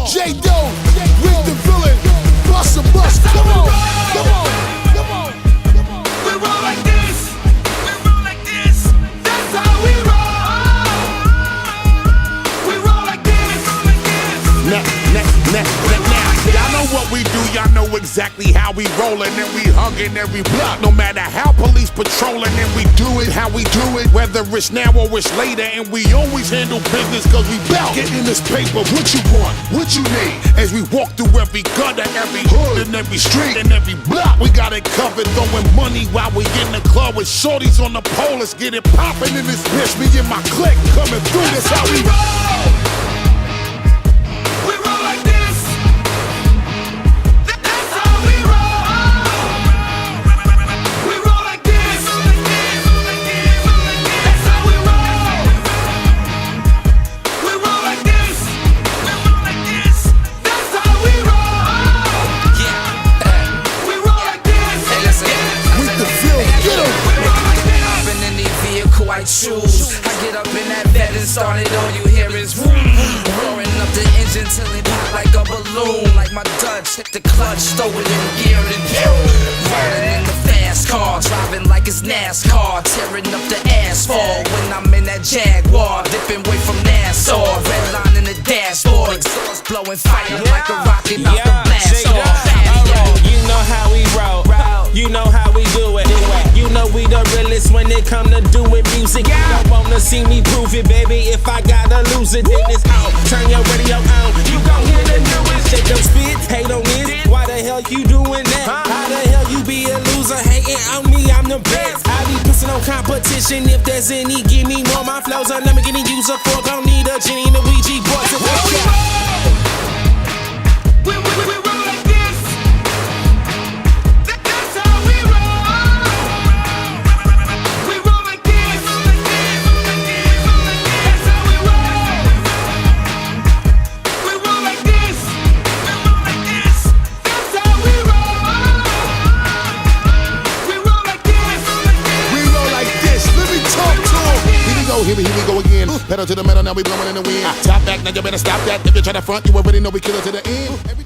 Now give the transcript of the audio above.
J-Doe, with the villain, bust a bust, come on, come on, come on, come on. We roll like this, we roll like this, that's how we roll. We roll like this, Now, y'all know what we do, y'all know exactly how we rollin', and we huggin' every block. No matter how police patrolin', and we do it how we do it, whether it's now or it's later, and we always handle business cause we bout getting this paper. What you want, what you need, as we walk through every gutter, every hood, and every street, and every block, we got it covered, throwing money while we in the club with shorties on the pole. Let's get it poppin' in this bitch, me and my clique coming through, that's how we roll. we roll like this, that's how we roll. We roll like this, that's how we roll. We roll like this, that's how we roll. We roll like this. Hey, listen. With the feel, get 'em. Hop in any vehicle I choose. I get up in that bed and start it, all you hear is vroom, roaring up the engine till it pop like a balloon. Like my Dutch, hit the clutch, throw it in gear and rolling in the fast car, driving like it's NASCAR, tearing up the asphalt when I'm in that Jaguar, dipping away from Nassau, red line in the dashboard, exhaust blowing fire like a rocket out the blast off. You know how we roll, you know how we do it. You know we the realest when it come to doing music. You don't wanna see me prove it, baby. If I gotta lose it, then it's out. Turn your radio on, you gon' hear the newest. Shake them spit, hate on this. Why the hell you doing that? How the hell you be a loser hating on me? I'm the best. I be pissing on competition. If there's any, give me more. My flows are never getting used up for. Gon' need a genie and a Ouija board to work out. We roll like this, that's how we roll. We roll like this, that's how we roll. We roll like this, that's how we roll. We roll like this, We roll like this, let me talk to him. Here we go again. Pedal to the metal, now we blowing in the wind. Top back, now you better stop that. If you try to front, you already know we kill it to the end.